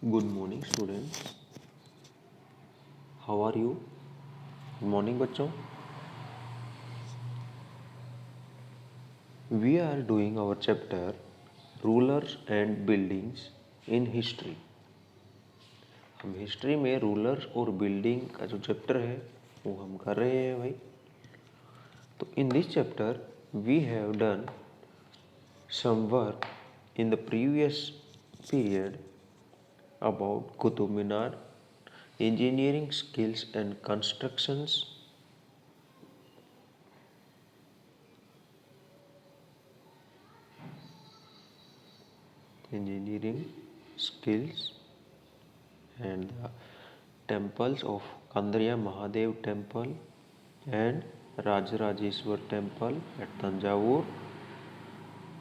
Good morning students. How are you? Good morning बच्चों. We are doing our chapter Rulers and Buildings in History. हम history में rulers और building का जो chapter है वो हम कर रहे हैं भाई. तो in this chapter we have done some work in the previous period about Qutub Minar, engineering skills and constructions, engineering skills and the temples of Kandriya Mahadev temple and Rajarajeshwar temple at Tanjavur.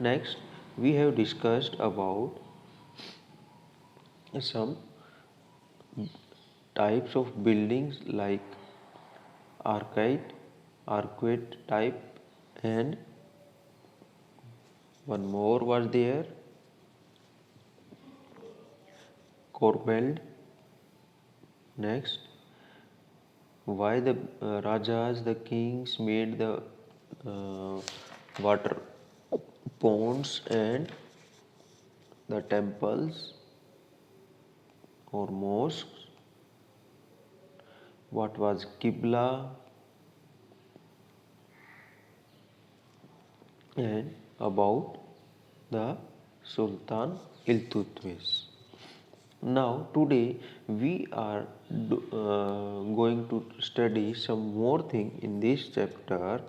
Next, we have discussed about some types of buildings like arcade type, and one more was there, corbelled. Next, why the Rajas, the kings made the water ponds and the temples or mosques. What was Qibla, and about the Sultan Iltutmish. Now today we are going to study some more thing in this chapter.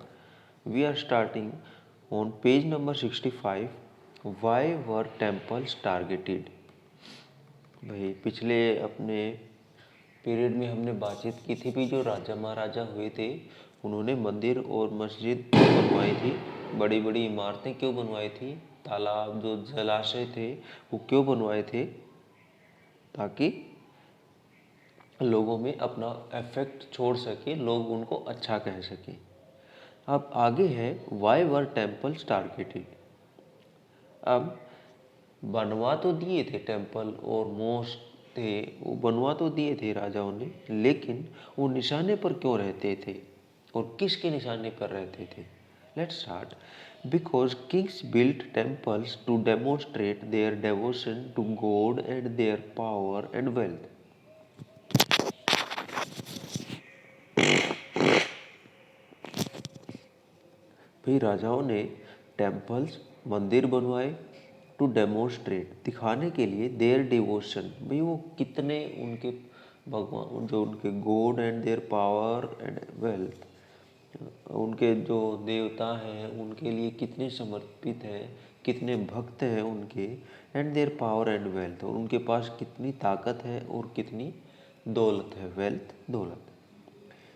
We are starting on page number 65. Why were temples targeted? भाई पिछले अपने period में हमने बातचीत की थी भी जो राजा महाराजा हुए थे उन्होंने मंदिर और मस्जिद बनवाई थी. बड़ी बड़ी इमारतें क्यों बनवाई थी? तालाब जो जलाशय थे वो क्यों बनवाए थे? ताकि लोगों में अपना इफेक्ट छोड़ सके, लोग उनको अच्छा कह सके. अब आगे है वाई वर टेम्पल्स टारगेटेड. अब बनवा तो दिए थे टेम्पल और मोस्क थे, वो बनवा तो दिए थे राजाओं ने, लेकिन वो निशाने पर क्यों रहते थे और किसके निशाने पर रहते थे? Let's start. Because kings built temples to demonstrate their devotion to God and their power and wealth. भाई राजाओं ने टेम्पल्स मंदिर बनवाए टू डेमोन्स्ट्रेट दिखाने के लिए देयर डिवोशन, भाई वो कितने उनके भगवान जो उनके God and their power and wealth, उनके जो देवता हैं उनके लिए कितने समर्पित हैं, कितने भक्त हैं उनके, and their power and wealth, और उनके पास कितनी ताकत है और कितनी दौलत है, वेल्थ दौलत.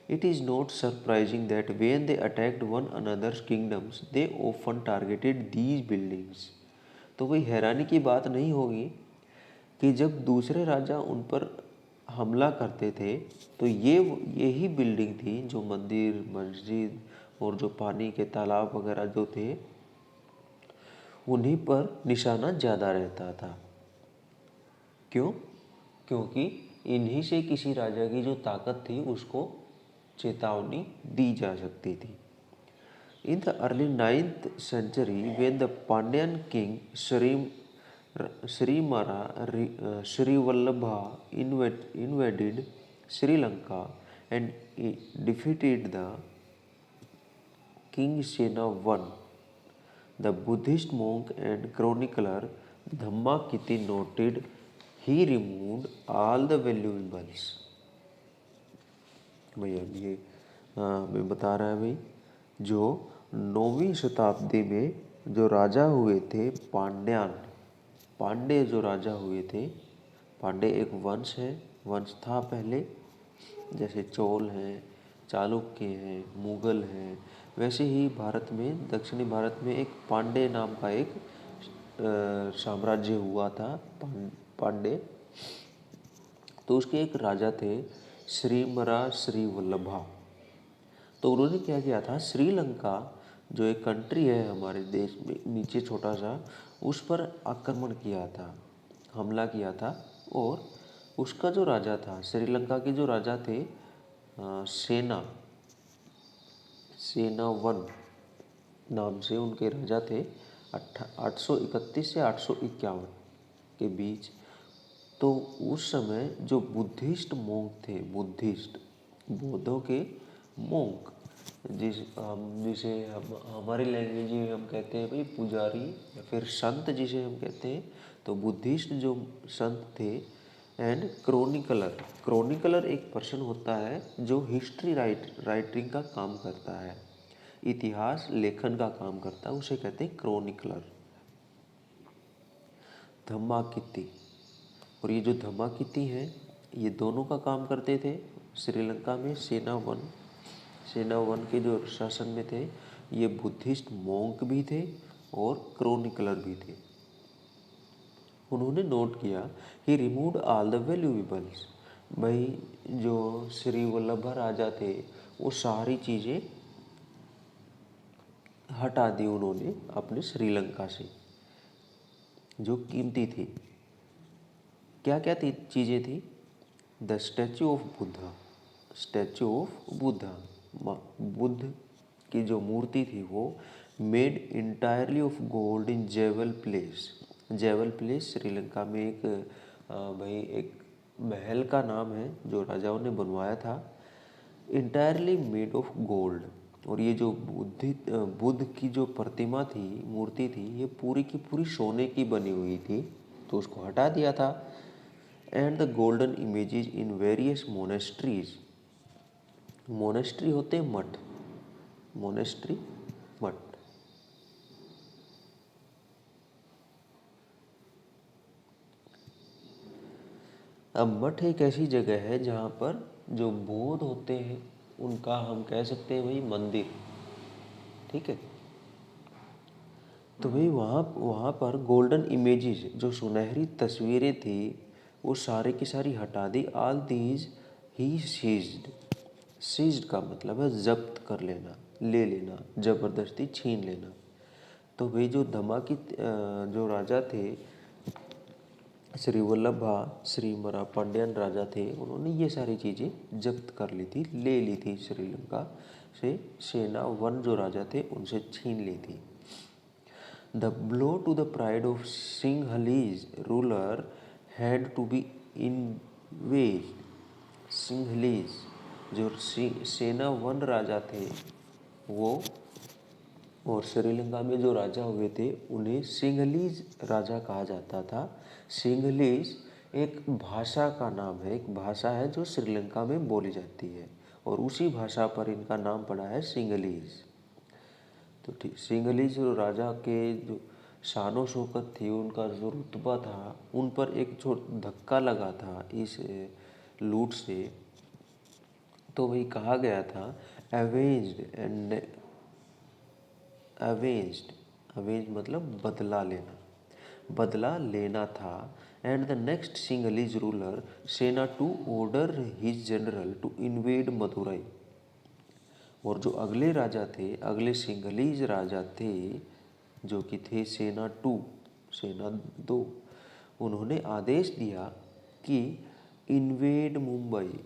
It is not surprising that when they attacked one another's kingdoms, they often targeted these buildings. तो कोई हैरानी की बात नहीं होगी कि जब दूसरे राजा उन पर हमला करते थे तो यही बिल्डिंग थी जो मंदिर मस्जिद और जो पानी के तालाब वगैरह जो थे उन्हीं पर निशाना ज़्यादा रहता था. क्यों? क्योंकि इन्हीं से किसी राजा की जो ताकत थी उसको चेतावनी दी जा सकती थी. In the early 9th century, when the Pandyan king Srivallabha invaded Sri Lanka and defeated the King Sena I, the Buddhist monk and chronicler Dhammakiti noted he removed all the valuables. भैया ये मैं बता रहा है भाई, जो 9वीं शताब्दी में जो राजा हुए थे पांड्यान, पांडे जो राजा हुए थे, पांडे एक वंश है, वंश था पहले, जैसे चोल हैं, चालुक्य हैं, मुगल हैं, वैसे ही भारत में दक्षिणी भारत में एक पांडे नाम का एक साम्राज्य हुआ था पांडे. तो उसके एक राजा थे श्रीवल्लभा. तो उन्होंने क्या किया था, श्रीलंका जो एक कंट्री है हमारे देश में नीचे छोटा सा, उस पर आक्रमण किया था, हमला किया था और उसका जो राजा था, श्रीलंका के जो राजा थे सेना वन नाम से उनके राजा थे 831 से 851 के बीच। तो उस समय जो बुद्धिस्ट मोंक थे, बुद्धिस्ट बौद्धों के मोंक, जिसे हम हमारी लैंग्वेज में हम कहते हैं भाई पुजारी या फिर संत जिसे हम कहते हैं। तो बुद्धिस्ट जो संत थे एंड क्रोनिकलर एक पर्सन होता है जो हिस्ट्री राइटिंग का काम करता है, इतिहास लेखन का काम करता है, उसे कहते हैं क्रोनिकलर। धम्माकित्ती, और ये जो धम्माकित्ती हैं ये दोनों का काम करते थे श्रीलंका में। सेना वन के जो शासन में थे ये बुद्धिस्ट मोंक भी थे और क्रोनिकलर भी थे। उन्होंने नोट किया ही रिमूव्ड ऑल द वैल्यूएबल्स, भाई जो श्री वल्लभ राजा थे वो सारी चीज़ें हटा दी उन्होंने अपने श्रीलंका से जो कीमती थी। क्या क्या चीज़ें थी? The statue of Buddha, Buddha की जो मूर्ति थी वो made entirely of gold in jewel place Sri Lanka में एक भाई एक महल का नाम है जो राजाओं ने बनवाया था, इंटायरली मेड ऑफ गोल्ड। और ये जो बुद्ध की जो प्रतिमा थी, मूर्ति थी, ये पूरी की पूरी सोने की बनी हुई थी, तो उसको हटा दिया था। And the golden images in various monasteries, monastery होते हैं मठ, मोनेस्ट्री मठ। अब मठ एक ऐसी जगह है जहाँ पर जो बौद्ध होते हैं उनका हम कह सकते हैं भाई मंदिर, ठीक है। तो भाई वहाँ पर गोल्डन इमेजेस, जो सुनहरी तस्वीरें थी, वो सारे की सारी हटा दी। ऑल दीज ही सीज्ड का मतलब है जब्त कर लेना, ले लेना, जबरदस्ती छीन लेना। तो भाई जो धमाकी जो राजा थे श्री वल्लभा श्री मरा पांड्यन राजा थे, उन्होंने ये सारी चीज़ें जब्त कर ली थी, ले ली थी श्रीलंका से। सेना वन जो राजा थे उनसे छीन ली थी। The blow to the pride of Sinhalese ruler had to be invaded. Sinhalese जो सेना वन राजा थे वो, और श्रीलंका में जो राजा हुए थे उन्हें सिंहलीज राजा कहा जाता था। सिंहलीज एक भाषा का नाम है, एक भाषा है जो श्रीलंका में बोली जाती है, और उसी भाषा पर इनका नाम पड़ा है सिंहलीज। तो ठीक, सिंहलीज राजा के जो शानो शौकत थी, उनका जो रुतबा था, उन पर एक जो धक्का लगा था इस लूट से, तो वही कहा गया था अवेंज्ड मतलब बदला लेना था। And the next Sinhalese ruler Sena two order his general to invade Madurai. और जो अगले राजा थे, अगले सिंहलीज राजा थे जो कि थे सेना दो, उन्होंने आदेश दिया कि इन्वेड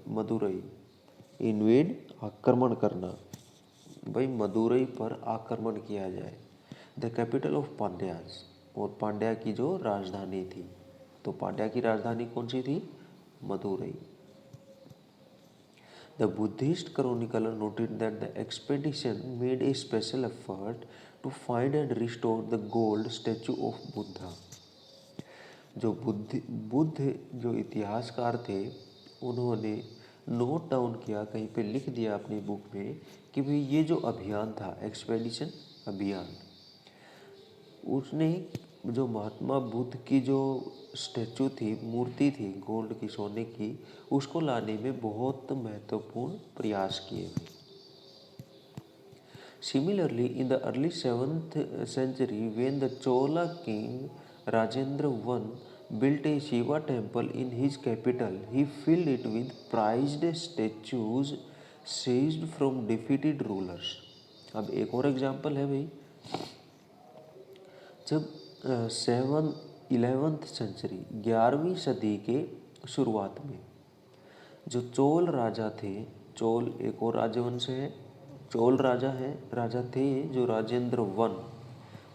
मदुरई, इन्वेड आक्रमण करना, भाई मदुरई पर आक्रमण किया जाए। द कैपिटल ऑफ पांड्यास, और पांड्या की जो राजधानी थी, तो पांड्या की राजधानी कौन सी थी? Madurai. The Buddhist chronicler noted that the expedition made a special effort to find and restore the gold statue of Buddha. जो बुद्ध जो इतिहासकार थे उन्होंने नोट डाउन किया, कहीं पे लिख दिया अपनी बुक में कि भाई ये जो अभियान था, एक्सपेडिशन अभियान, उसने जो महात्मा बुद्ध की जो स्टैचू थी, मूर्ति थी गोल्ड की, सोने की, उसको लाने में बहुत महत्वपूर्ण प्रयास किए। Similarly in the early 7th century when the Chola king Rajendra I built a Shiva temple in his capital, he filled it with prized statues seized from defeated rulers। अब एक और एग्जाम्पल है भाई, जब 11th सेंचुरी 11वीं सदी के शुरुआत में जो चोल राजा थे, चोल एक और राजवंश है, चोल राजा है, राजा थे जो राजेंद्र वन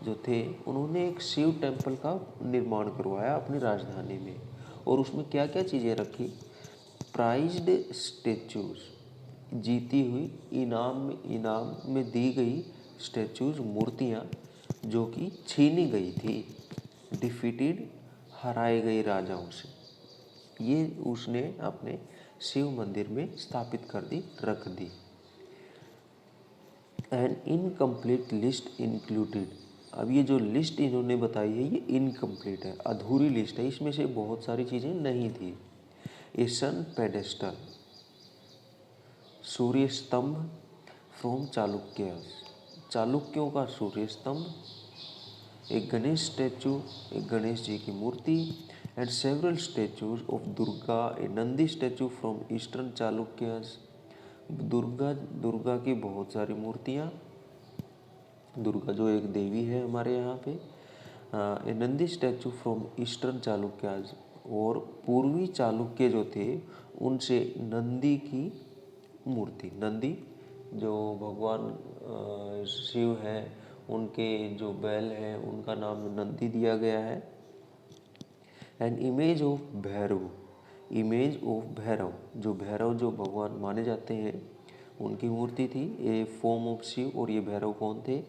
जो थे, उन्होंने एक शिव टेम्पल का निर्माण करवाया अपनी राजधानी में। और उसमें क्या क्या चीज़ें रखी? प्राइज्ड स्टेचूज, जीती हुई इनाम में दी गई स्टेचूज, मूर्तियाँ जो कि छीनी गई थी, डिफीटेड हराए गए राजाओं से, ये उसने अपने शिव मंदिर में स्थापित कर दी, रख दी। एन इनकम्प्लीट लिस्ट इंक्लूडेड, अब ये जो लिस्ट इन्होंने बताई है ये इनकम्प्लीट है, अधूरी लिस्ट है, इसमें से बहुत सारी चीज़ें नहीं थी। ए सन पेडेस्टल, सूर्य स्तंभ फ्रॉम चालुक्यस, चालुक्यों का सूर्य स्तंभ, एक गणेश स्टैचू, एक गणेश जी की मूर्ति, and several statues of Durga, a Nandi statue from eastern Chalukyas, Durga की बहुत सारी मूर्तियाँ, दुर्गा जो एक देवी है हमारे यहाँ पे, a Nandi statue from eastern Chalukyas, और पूर्वी चालुक्य जो थे उनसे नंदी की मूर्ति, नंदी जो भगवान शिव हैं उनके जो बैल हैं उनका नाम नंदी दिया गया है। And image of Bhairav, image of Bhairav, जो भैरव जो भगवान माने जाते हैं उनकी मूर्ति थी, ये फॉर्म ऑफ शिव, और ये भैरव कौन थे?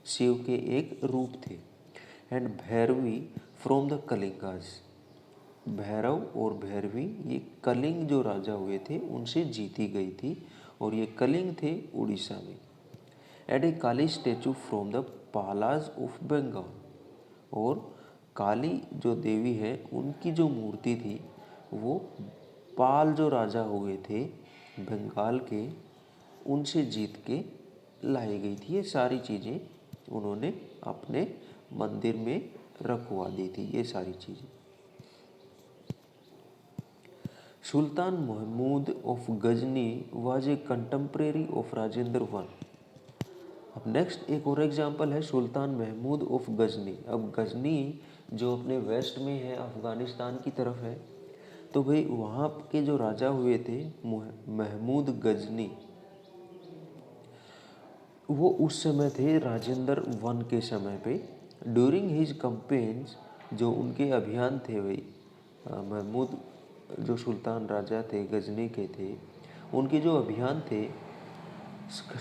शिव के एक रूप थे। And Bhairavi from the Kalingas, Bhairav और भैरवी ये कलिंग जो राजा हुए थे उनसे जीती गई थी, और ये कलिंग थे उड़ीसा में। And a Kali statue from the Palas of Bengal, और काली जो देवी है उनकी जो मूर्ति थी वो पाल जो राजा हुए थे बंगाल के, उनसे जीत के लाई गई थी। ये सारी चीज़ें उन्होंने अपने मंदिर में रखवा दी थी, ये सारी चीज़ें। Sultan Mahmud of Ghazni was a contemporary of Rajendra one. अब नेक्स्ट एक और एग्जाम्पल है सुल्तान महमूद ऑफ गजनी। अब गजनी जो अपने वेस्ट में है, अफ़गानिस्तान की तरफ है, तो भाई वहाँ के जो राजा हुए थे महमूद गजनी, वो उस समय थे राजेंद्र वन के समय पे। ड्यूरिंग हिज कंपेन्स, जो उनके अभियान थे भाई, महमूद जो सुल्तान राजा थे गजनी के थे, उनके जो अभियान थे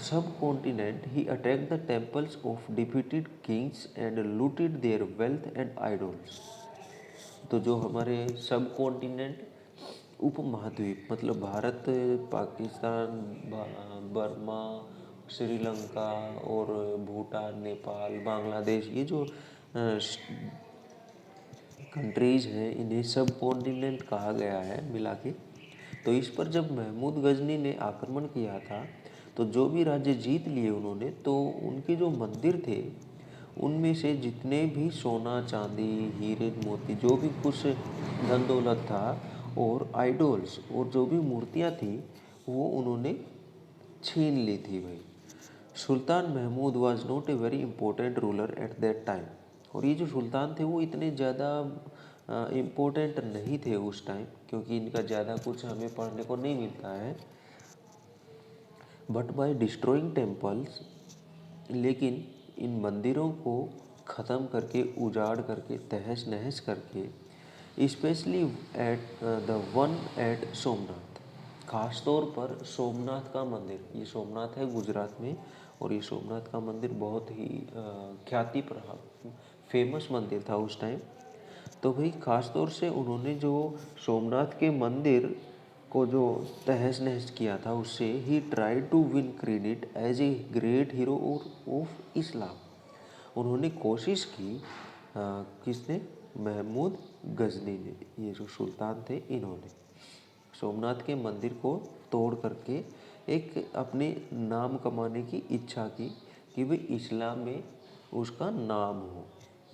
सब continent, he attacked the temples of defeated Kings and looted there wealth and idols. तो जो हमारे सब कॉन्टिनेंट, उपमहाद्वीप मतलब भारत, पाकिस्तान, बर्मा, श्रीलंका और भूटान, नेपाल, बांग्लादेश, ये जो कंट्रीज़ हैं इन्हें सब कॉन्टिनेंट कहा गया है मिला के। तो इस पर जब महमूद गजनी ने आक्रमण किया था तो जो भी राज्य जीत लिए उन्होंने, तो उनके जो मंदिर थे उनमें से जितने भी सोना चांदी हीरे मोती जो भी कुछ धन दौलत था और आइडोल्स और जो भी मूर्तियाँ थी वो उन्होंने छीन ली थी भाई। Sultan Mahmud was not a very important ruler at that time, और ये जो सुल्तान थे वो इतने ज़्यादा इम्पोर्टेंट नहीं थे उस टाइम, क्योंकि इनका ज़्यादा कुछ हमें पढ़ने को नहीं मिलता है। बट बाय डिस्ट्रॉइंग टेम्पल्स, लेकिन इन मंदिरों को ख़त्म करके, उजाड़ करके, तहस नहस करके, specially at the one at Somnath, ख़ास तौर पर सोमनाथ का मंदिर, ये सोमनाथ है गुजरात में, और ये सोमनाथ का मंदिर बहुत ही ख्याति फेमस मंदिर था उस टाइम। तो भाई ख़ास तौर से उन्होंने जो सोमनाथ के मंदिर को जो तहस नहस किया था, उससे ही try to win credit as a great hero of Islam. उन्होंने कोशिश की, किसने? महमूद गजनी ने, ये जो सुल्तान थे इन्होंने सोमनाथ के मंदिर को तोड़ करके एक अपने नाम कमाने की इच्छा की कि भाई इस्लाम में उसका नाम हो,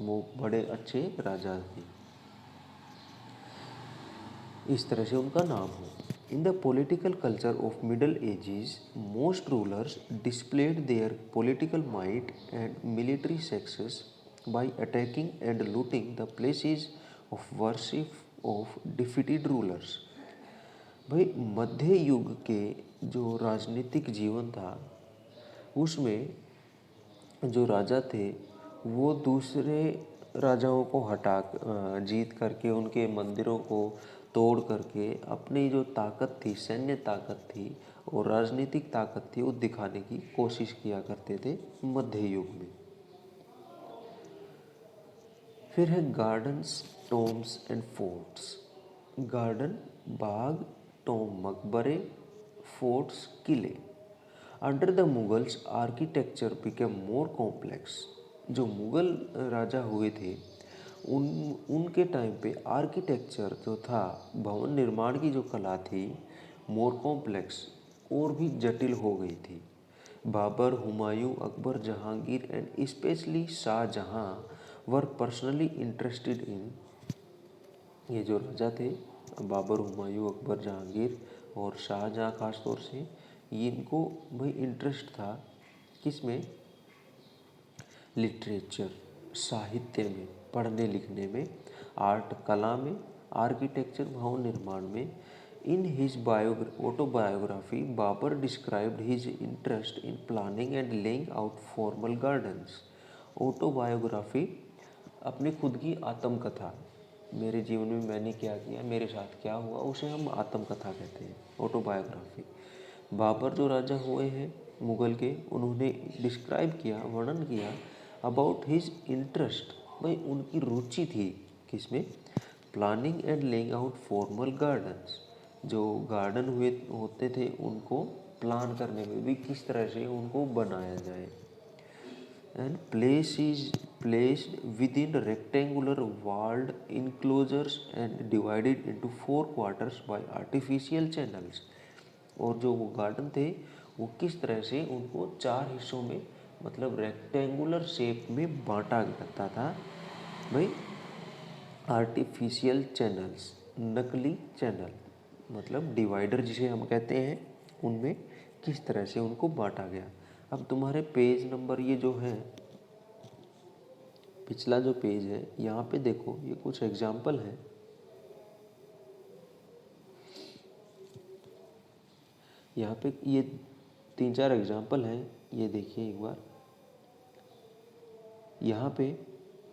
वो बड़े अच्छे राजा थे, इस तरह से उनका नाम हो। In the political culture of middle edges, most rulers displayed there political might and military success by attacking and looting the places of of defeated rulers. भाई मध्य युग के जो राजनीतिक जीवन था उसमें जो राजा थे वो दूसरे राजाओं को जीत करके उनके मंदिरों को तोड़ करके अपनी जो ताकत थी, सैन्य ताकत थी और राजनीतिक ताकत थी, वो दिखाने की कोशिश किया करते थे मध्य युग में। फिर है gardens, tombs and forts. Garden Bagh, tomb मकबरे, फोर्ट्स किले। Under the Mughals architecture became more complex. जो मुगल राजा हुए थे उनके टाइम पे आर्किटेक्चर जो था, भवन निर्माण की जो कला थी, मोर कॉम्प्लेक्स, और भी जटिल हो गई थी। Babur, Humayun, Akbar, Jahangir and specially Shah Jahan were personally interested in. ये जो राजा थे बाबर, हुमायूं, अकबर, जहांगीर और शाहजहां खास तौर से, इनको भाई इंटरेस्ट था किस में? लिटरेचर, साहित्य में, पढ़ने लिखने में, आर्ट कला में, आर्किटेक्चर भवन निर्माण में। In his autobiography Babur described his interest in planning and laying out formal gardens. Autobiography अपनी खुद की आत्मकथा, मेरे जीवन में मैंने क्या किया, मेरे साथ क्या हुआ, उसे हम आत्मकथा कहते हैं, ऑटोबायोग्राफी। बाबर जो राजा हुए हैं मुग़ल के, उन्होंने डिस्क्राइब किया, वर्णन किया अबाउट हिज इंटरेस्ट, भाई उनकी रुचि थी किसमें? Planning and laying out formal gardens. जो गार्डन हुए होते थे उनको प्लान करने में भी, किस तरह से उनको बनाया जाए। And place is placed with in rectangular walled enclosures and divided into 4 quarters by artificial channels। और जो वो गार्डन थे वो किस तरह से उनको 4 हिस्सों में, मतलब रेक्टेंगुलर शेप में बांटा जाता था भाई। आर्टिफिशियल चैनल्स, नकली चैनल, मतलब डिवाइडर जिसे हम कहते हैं, उनमें किस तरह से उनको बांटा गया। अब तुम्हारे पेज नंबर ये जो है, पिछला जो पेज है, यहाँ पे देखो ये कुछ एग्जाम्पल है। यहाँ पे ये 3-4 एग्जाम्पल हैं, ये देखिए एक बार। यहाँ पे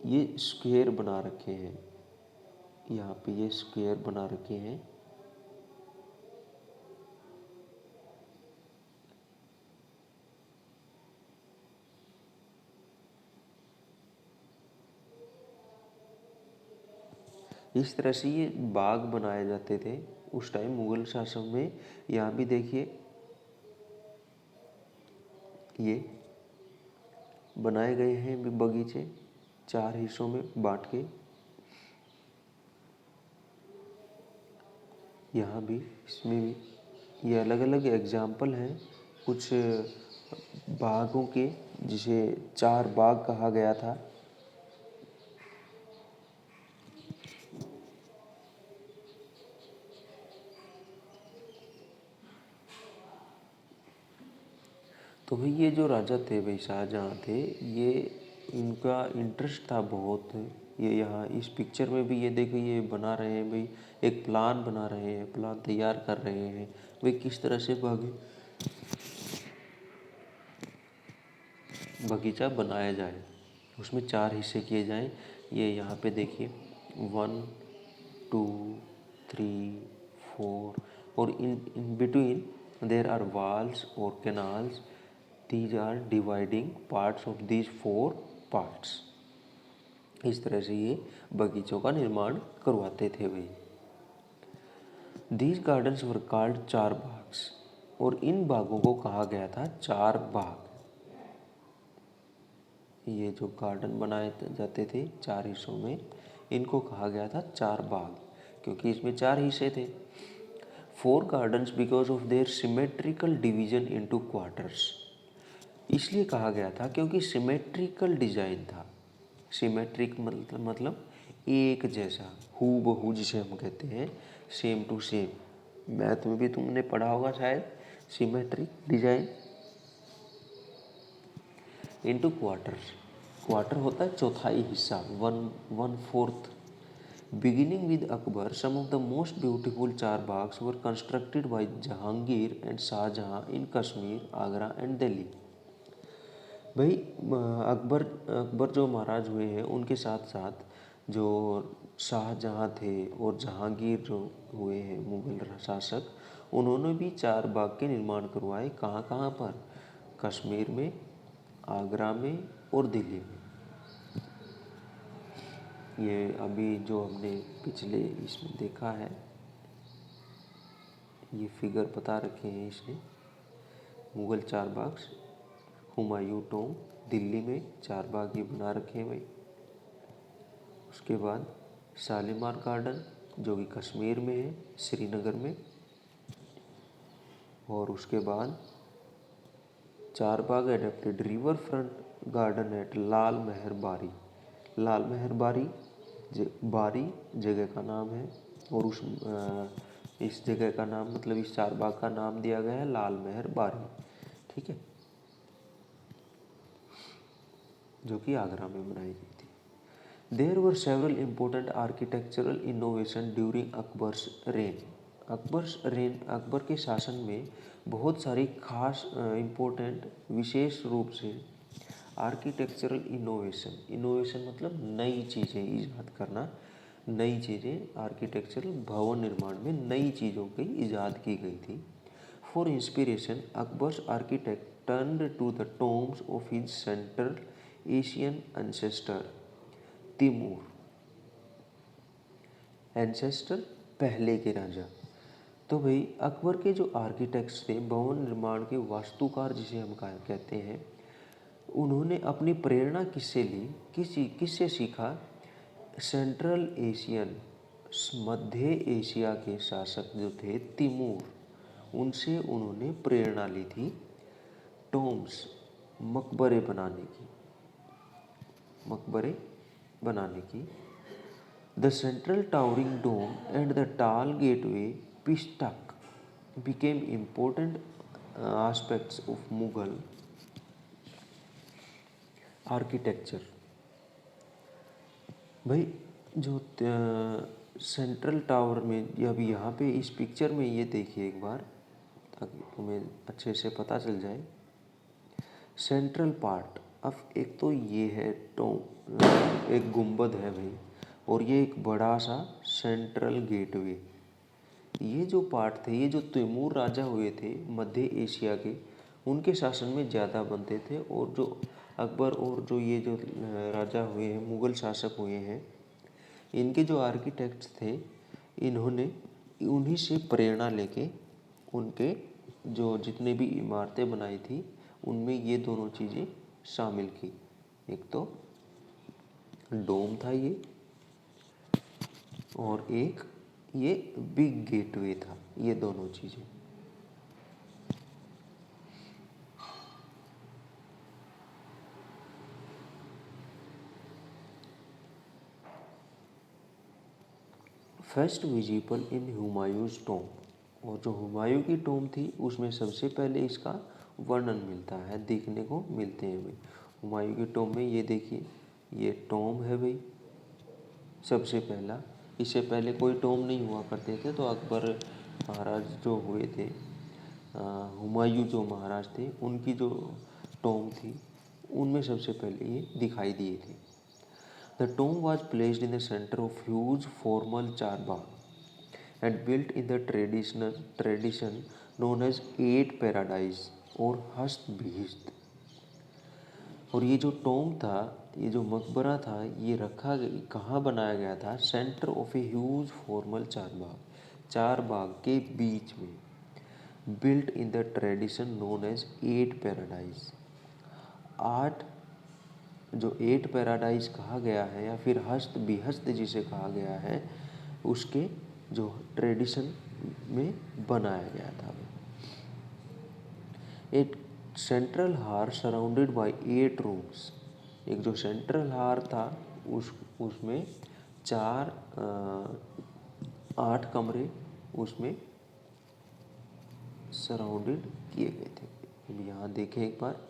ये स्क्वायर बना रखे हैं, यहाँ पे ये स्क्वायर बना रखे हैं। इस तरह से ये बाग बनाए जाते थे उस टाइम मुगल शासन में। यहाँ भी देखिए ये बनाए गए हैं बगीचे 4 हिस्सों में बांट के। यहाँ भी, इसमें भी ये अलग अलग एग्जाम्पल हैं कुछ बागों के, जिसे 4 बाग कहा गया था। तो भाई ये जो राजा थे भाई शाहजहाँ थे, ये इनका इंटरेस्ट था बहुत। ये यहाँ इस पिक्चर में भी ये देखो, ये बना रहे हैं भाई, एक प्लान बना रहे हैं, प्लान तैयार कर रहे हैं भाई किस तरह से बगीचा बनाया जाए, उसमें 4 हिस्से किए जाएं। ये यहाँ पे देखिए 1 2 3 4, और in between there are walls और canals. These are dividing parts of these 4 parts. इस तरह से ये बगीचों का निर्माण करवाते थे भाई। दीज गार्डन्स वर कॉल्ड 4 बाग्स, और इन बागों को कहा गया था 4 बाग। ये जो गार्डन बनाए जाते थे 4 हिस्सों में, इनको कहा गया था 4 बाग, क्योंकि इसमें 4 हिस्से थे। 4 gardens because of their symmetrical division into quarters. इसलिए कहा गया था क्योंकि सिमेट्रिकल डिजाइन था। सिमेट्रिक मतलब एक जैसा, हू बहू जिसे हम कहते हैं, सेम टू सेम। मैथ में भी तुमने पढ़ा होगा शायद, symmetric design into quarter. Quarter होता है चौथाई हिस्सा, 1/4। Beginning with Akbar, some of the most beautiful charbags were constructed by Jahangir and Shahjahan in Kashmir, Agra and Delhi. भाई अकबर जो महाराज हुए हैं उनके साथ साथ जो शाहजहाँ थे और जहांगीर जो हुए हैं मुग़ल शासक, उन्होंने भी चार बाग के निर्माण करवाए। कहाँ कहाँ पर? कश्मीर में, आगरा में और दिल्ली में। ये अभी जो हमने पिछले इसमें देखा है, ये फिगर बता रखे हैं इसने। मुग़ल चार बाग, हुमायूं टॉम दिल्ली में चार बाग ये बना रखे हैं भाई। उसके बाद शालीमार गार्डन जो कि कश्मीर में है, श्रीनगर में। और उसके बाद charbagh adapted river front garden at लाल महर बारी। लाल महर बारी बारी जगह का नाम है और इस जगह का नाम मतलब इस चार बाग का नाम दिया गया है लाल महर बारी, ठीक है, जो कि आगरा में बनाई गई थी। There were several important architectural innovation during Akbar's reign. Akbar के शासन में बहुत सारी खास इम्पोर्टेंट विशेष रूप से आर्किटेक्चरल इनोवेशन मतलब नई चीज़ें ईजाद करना, नई चीज़ें आर्किटेक्चरल भवन निर्माण में नई चीज़ों की ईजाद की गई थी। For inspiration Akbar's architect turned to the tombs of his central Asian ancestor Timur. Ancestor पहले के राजा। तो भाई अकबर के जो आर्किटेक्ट्स थे, भवन निर्माण के वास्तुकार जिसे हम कहते हैं, उन्होंने अपनी प्रेरणा किससे ली, किससे सीखा? सेंट्रल एशियन मध्य एशिया के शासक जो थे तिमूर, उनसे उन्होंने प्रेरणा ली थी टॉम्ब्स मकबरे बनाने की। The central towering dome and the tall gateway pishtaq became important aspects of Mughal architecture. भाई जो सेंट्रल टावर में अभी यहाँ पे इस पिक्चर में ये देखिए एक बार ताकि तुम्हें अच्छे से पता चल जाए। सेंट्रल पार्ट, अब एक तो ये है एक गुंबद है भाई, और ये एक बड़ा सा सेंट्रल गेटवे। ये जो पार्ट थे, ये जो तैमूर राजा हुए थे मध्य एशिया के, उनके शासन में ज़्यादा बनते थे। और जो अकबर और जो ये जो राजा हुए हैं, मुग़ल शासक हुए हैं, इनके जो आर्किटेक्ट्स थे, इन्होंने उन्हीं से प्रेरणा लेके उनके जो जितने भी इमारतें बनाई थी उनमें ये दोनों चीज़ें शामिल की। एक तो डोम था ये, और एक ये बिग गेटवे था, ये दोनों चीज़ें। First visible in Humayun's tomb, और जो हुमायूं की टॉम्ब थी उसमें सबसे पहले इसका वर्णन मिलता है, देखने को मिलते हैं भाई। हुमायूं की टॉम्ब में ये देखिए, ये टॉम्ब है भाई सबसे पहला। इससे पहले कोई टॉम्ब नहीं हुआ करते थे। तो अकबर महाराज जो हुए थे, हुमायूं जो महाराज थे, उनकी जो टॉम्ब थी उनमें सबसे पहले ये दिखाई दिए थे। The tomb was placed in the center of huge formal charbagh and built in the tradition known as Eight Paradise और हस्त बिहिस्त। और ये जो टॉम्ब था, ये जो मकबरा था, ये कहाँ बनाया गया था? Centre of a huge formal char bagh के बीच में। Built in the tradition known as eight paradise. जो एट पैराडाइज कहा गया है या फिर हस्त बिहस्त जिसे कहा गया है, उसके जो ट्रेडिशन में बनाया गया था। एक सेंट्रल हार सराउंडेड बाय 8 रूम्स। एक जो सेंट्रल हार था उसमें 8 कमरे उसमें सराउंडेड किए गए थे। अब यहाँ देखें एक बार,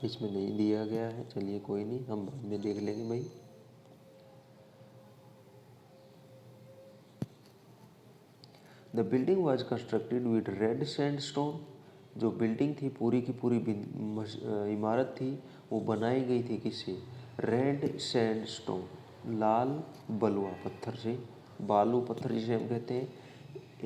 इसमें नहीं दिया गया है, चलिए कोई नहीं, हम बाद में देख लेंगे भाई। The building was constructed with red sandstone. जो बिल्डिंग थी पूरी की पूरी इमारत थी वो बनाई गई थी किससे? रेड सैंडस्टोन, लाल बलुआ पत्थर से, बालू पत्थर जिसे हम कहते हैं।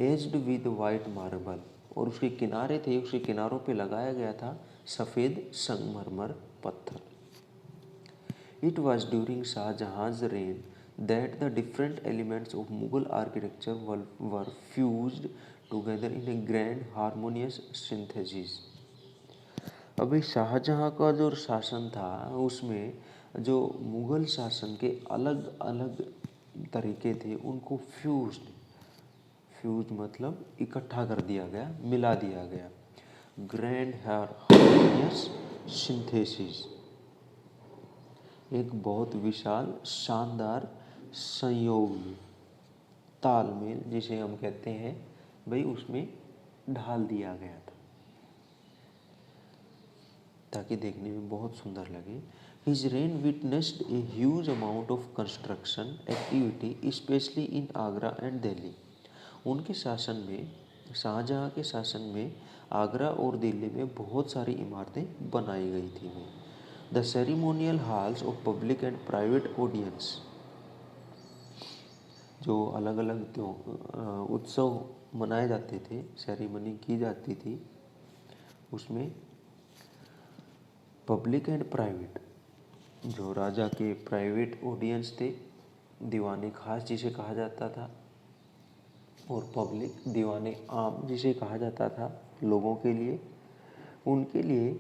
एज्ड विद वाइट मार्बल, और उसके किनारे थे, उसके किनारों पे लगाया गया था सफ़ेद संगमरमर पत्थर। It was during Shah Jahan's reign that the different elements of Mughal architecture were fused together in a grand harmonious synthesis। अभी शाहजहाँ का जो शासन था उसमें जो मुग़ल शासन के अलग अलग तरीके थे उनको फ्यूज मतलब इकट्ठा कर दिया गया, मिला दिया गया। ग्रैंड हार्मोनियस सिंथेसिस, एक बहुत विशाल शानदार संयोग, तालमेल जिसे हम कहते हैं भाई, उसमें ढाल दिया गया था ताकि देखने में बहुत सुंदर लगे। His rain witnessed a huge amount of construction activity specially in Agra and Delhi. उनके शासन में, शाहजहाँ के शासन में आगरा और दिल्ली में बहुत सारी इमारतें बनाई गई थी। The ceremonial halls of public and private audience, जो अलग अलग उत्सव मनाए जाते थे, सेरेमनी की जाती थी, उसमें पब्लिक एंड प्राइवेट, जो राजा के प्राइवेट ऑडियंस थे, दीवाने खास जिसे कहा जाता था, और पब्लिक दीवाने आम जिसे कहा जाता था लोगों के लिए, उनके लिए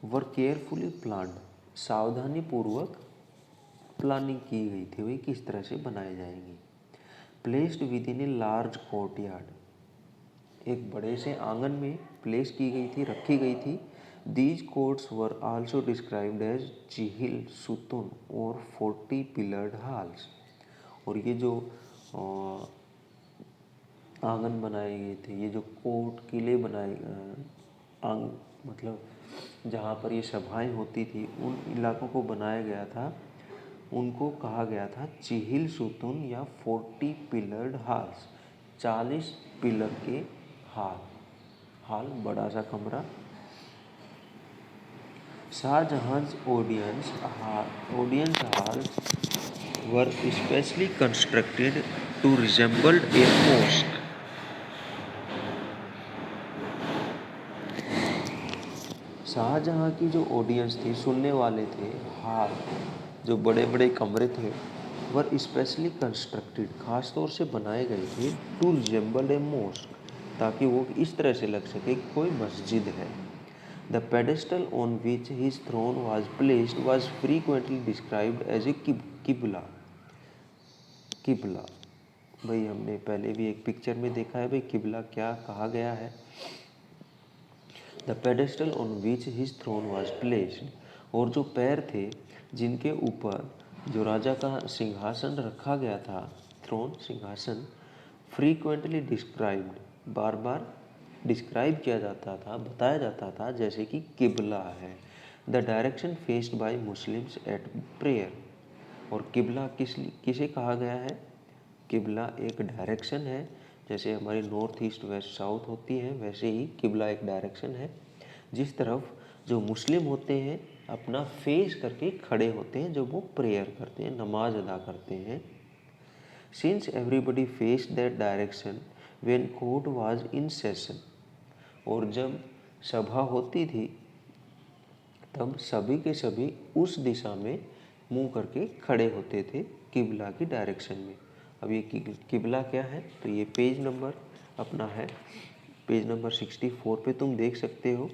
वर केयरफुली प्लान्ड, सावधानी पूर्वक प्लानिंग की गई थी, वही किस तरह से बनाए जाएंगे। Placed with in a large courtyard, एक बड़े से आंगन में प्लेस की गई थी, रखी गई थी। These courts were also described as Chihil Sutun और 40 पिलर्ड हॉल्स। और ये जो आंगन बनाए गए थे, ये जो कोर्ट किले बनाए मतलब जहाँ पर ये सभाएं होती थी, उन इलाकों को बनाया गया था, उनको कहा गया था चिहिल सुतुन या 40 पिलर्ड हॉल्स, 40 पिलर के हॉल, बड़ा सा कमरा। शाहजहां's audience halls were specially constructed to resemble a mosque। Shahjahan की जो ऑडियंस थी, सुनने वाले थे, हाल, जो बड़े बड़े कमरे थे, वर स्पेशली कंस्ट्रक्टेड, खास तौर से बनाए गए थे, टू रिजेंबल ए मॉस्क, ताकि वो इस तरह से लग सके कोई मस्जिद है। The pedestal on which his throne was placed was frequently described as a qibla. किबला भाई हमने पहले भी एक पिक्चर में देखा है भाई, किबला क्या कहा गया है। The pedestal on which his throne was placed, और जो पैर थे जिनके ऊपर जो राजा का सिंहासन रखा गया था, थ्रोन सिंहासन, फ्रीक्वेंटली डिस्क्राइब्ड, बार बार डिस्क्राइब किया जाता था, बताया जाता था जैसे कि किबला है। The direction faced by Muslims at prayer, और किबला किसे कहा गया है? किबला एक डायरेक्शन है, जैसे हमारी नॉर्थ ईस्ट वेस्ट साउथ होती है, वैसे ही किबला एक डायरेक्शन है जिस तरफ जो मुस्लिम होते हैं अपना फेस करके खड़े होते हैं जब वो प्रेयर करते हैं, नमाज अदा करते हैं। Since everybody face that direction when court was in session, और जब सभा होती थी तब सभी के सभी उस दिशा में मुंह करके खड़े होते थे किबला की डायरेक्शन में। अब ये किबला क्या है, तो ये पेज नंबर अपना है, पेज नंबर 64 पे तुम देख सकते हो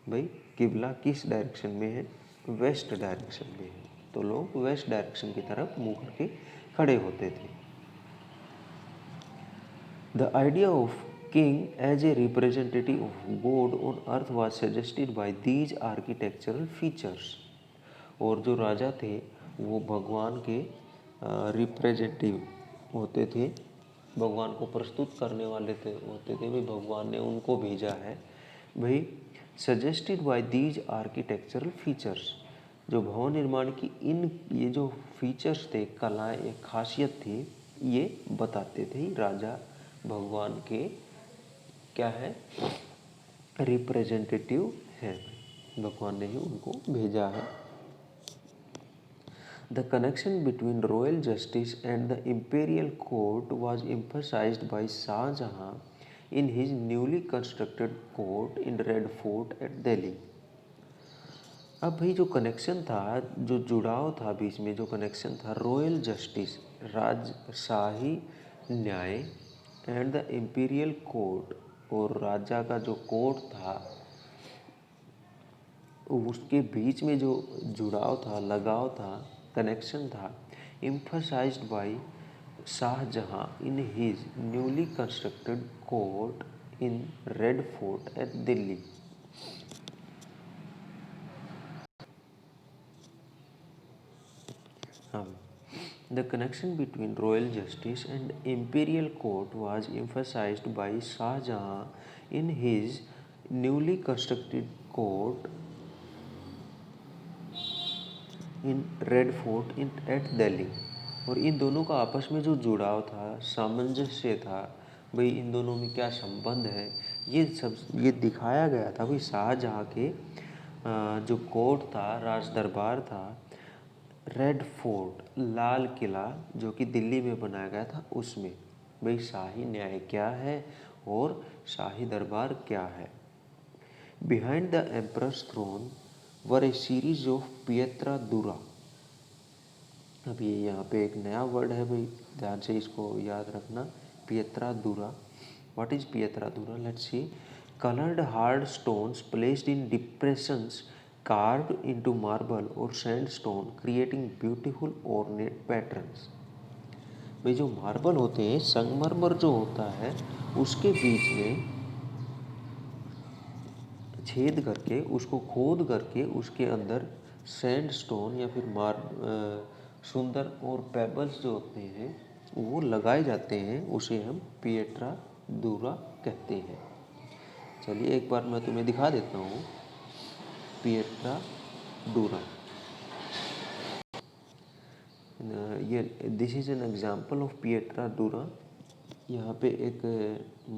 भाई किबला किस डायरेक्शन में है, वेस्ट डायरेक्शन में है, तो लोग वेस्ट डायरेक्शन की तरफ मुंह करके खड़े होते थे। The idea of king as a representative of God on earth was suggested by these architectural features, और जो राजा थे वो भगवान के रिप्रेजेंटेटिव होते थे, भगवान को प्रस्तुत करने वाले होते थे भाई, भगवान ने उनको भेजा है भाई suggested by these architectural features. जो भवन निर्माण की ये जो फीचर्स थे, कलाएँ, एक खासियत थी, ये बताते थे राजा भगवान के क्या है, रिप्रेजेंटेटिव है, भगवान ने ही उनको भेजा है। The connection between royal justice and the imperial court was emphasized by Shah Jahan in his newly constructed court in Red Fort at Delhi। अब भाई जो कनेक्शन था, जो जुड़ाव था बीच में, जो कनेक्शन था रॉयल जस्टिस, राजशाही न्याय, एंड द इम्पीरियल कोर्ट, और राजा का जो कोर्ट था उसके बीच में जो जुड़ाव था, लगाव था, कनेक्शन था, emphasised by Shah Jahan in his newly constructed court in Red Fort at Delhi. The connection between royal justice and imperial court was emphasized by Shah Jahan in his newly constructed court in Red Fort in at Delhi. और इन दोनों का आपस में जो जुड़ाव था, सामंजस्य था, भाई इन दोनों में क्या संबंध है, ये दिखाया गया था भाई शाहजहाँ के जो कोर्ट था, राज दरबार था, रेड फोर्ट, लाल किला, जो कि दिल्ली में बनाया गया था, उसमें भाई शाही न्याय क्या है और शाही दरबार क्या है। Behind the emperor's throne were a series of pietra dura. अब ये यहाँ पे एक नया वर्ड है भाई, ध्यान से इसको याद रखना, पियत्रा दूरा। What is pietra dura? Let's see. Coloured hard stones placed in depressions carved into marble और sandstone creating beautiful ornate patterns. भाई जो मार्बल होते हैं, संगमरमर जो होता है, उसके बीच में छेद करके, उसको खोद करके, उसके अंदर सैंडस्टोन या फिर सुंदर और पेबल्स जो होते हैं वो लगाए जाते हैं, उसे हम पियट्रा दूरा कहते हैं। चलिए एक बार मैं तुम्हें दिखा देता हूँ पियट्रा दूरा। ये this is an example of pietra dura. यहाँ पे एक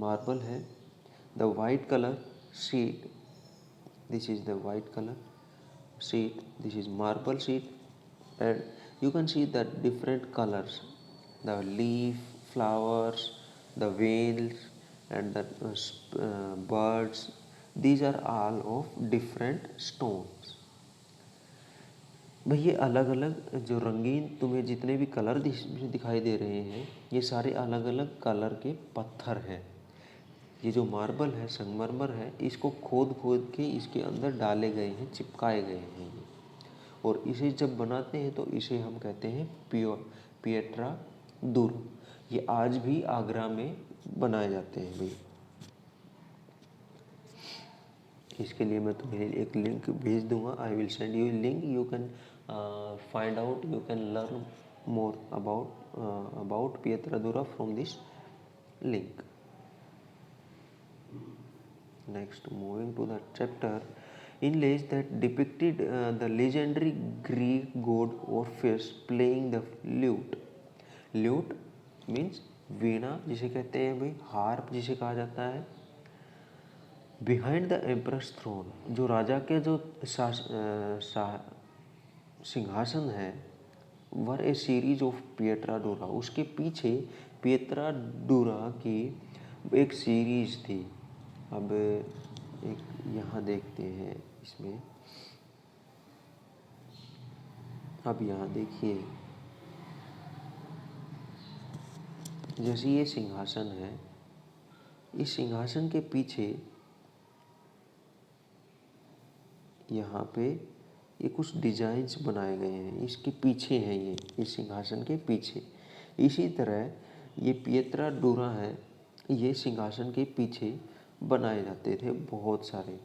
मार्बल है, the white colour sheet, this is the white color sheet, this is marble sheet, and you can see the different colors, the leaf, flowers, the veils, and the birds, these are all of different stones। भाई ये अलग अलग जो रंगीन तुम्हें जितने भी colour दिखाई दे रहे हैं, ये सारे अलग अलग कलर के पत्थर हैं। ये जो मार्बल है, संगमरमर है, इसको खोद खोद के इसके अंदर डाले गए हैं, चिपकाए गए हैं ये। और इसे जब बनाते हैं तो इसे हम कहते हैं पियट्रा दूरा। ये आज भी आगरा में बनाए जाते हैं भाई। इसके लिए मैं तुम्हें एक लिंक भेज दूंगा, I will send you link, you can find out, you can learn more about pietra dura from this link. Next, moving to the chapter, inlays that depicted the legendary Greek god Orpheus playing the lute। Lute means वीणा जिसे कहते हैं भाई, harp जिसे कहा जाता है। Behind the emperor's throne, जो राजा के जो सिंहासन है, वर ए सीरीज ऑफ पियट्रा डोरा, उसके पीछे पियट्रा डोरा की एक सीरीज थी। अब एक यहाँ देखते हैं इसमें, अब यहाँ देखिए, जैसे ये सिंहासन है, इस सिंहासन के पीछे यहाँ पे ये कुछ डिजाइन्स बनाए गए हैं, इसके पीछे हैं ये, इस सिंहासन के पीछे। इसी तरह ये पियत्रा डोरा है, ये सिंहासन के पीछे बनाए जाते थे बहुत सारे,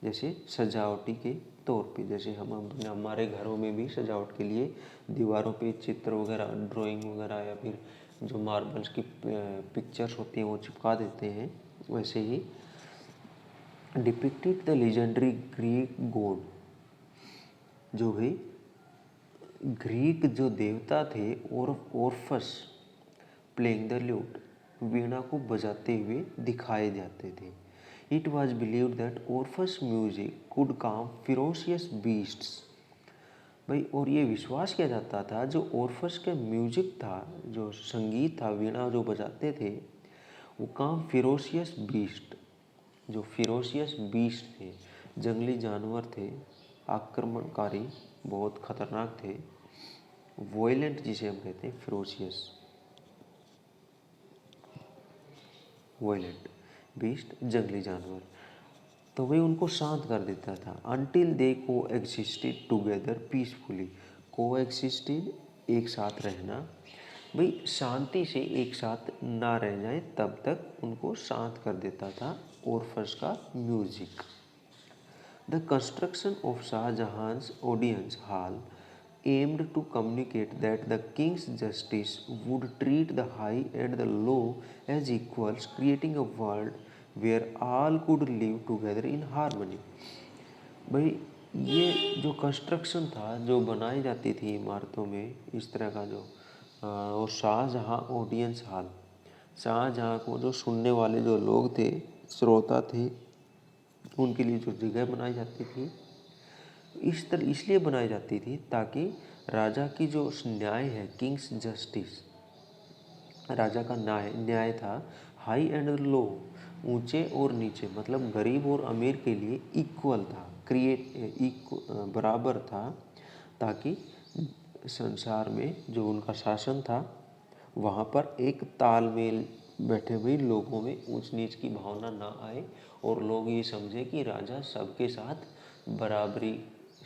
जैसे सजावटी के तौर पे। जैसे हम हमारे घरों में भी सजावट के लिए दीवारों पे चित्र वगैरह, ड्राइंग वगैरह, या फिर जो मार्बल्स की पिक्चर्स होती हैं वो चिपका देते हैं, वैसे ही depicted the legendary Greek god, जो भी ग्रीक जो देवता थे और ओर्फस प्लेइंग द ल्यूट, वीणा को बजाते हुए दिखाए जाते थे। It was believed that Orpheus music could calm ferocious beasts. भाई, और ये विश्वास किया जाता था जो ओर्फस के म्यूजिक था, जो संगीत था, वीणा जो बजाते थे, वो काम फिरोशियस बीस्ट, जो फिरोशियस बीस्ट थे, जंगली जानवर थे, आक्रमणकारी, बहुत खतरनाक थे, वॉयलेंट जिसे हम कहते हैं, फिरोशियस वॉयलेंट बीस्ट, जंगली जानवर, तो वही उनको शांत कर देता था। अनटिल दे को एग्जिस्टेड टुगेदर पीसफुली, को एग्जिस्टेड एक साथ रहना, भाई शांति से एक साथ ना रह जाए तब तक उनको शांत कर देता था ओर्फस का music. The construction of Shah Jahan's audience hall aimed to communicate that the king's justice would treat the high and the low as equals, creating a world where all could live together in harmony। भाई, ये जो construction था, जो बनाई जाती थी इमारतों में इस तरह का, जो और शाहजहाँ ऑडियंस हॉल, शाहजहाँ को जो सुनने वाले जो लोग थे, श्रोता थे, उनके लिए जो जगह बनाई जाती थी, इस तरह इसलिए बनाई जाती थी ताकि राजा की जो न्याय है, किंग्स जस्टिस, राजा का न्याय न्याय था, हाई एंड लो, ऊंचे और नीचे, मतलब गरीब और अमीर के लिए इक्वल था, बराबर था, ताकि संसार में जो उनका शासन था वहाँ पर एक तालमेल बैठे हुए लोगों में ऊंच नीच की भावना ना आए और लोग ये समझे कि राजा सबके साथ बराबरी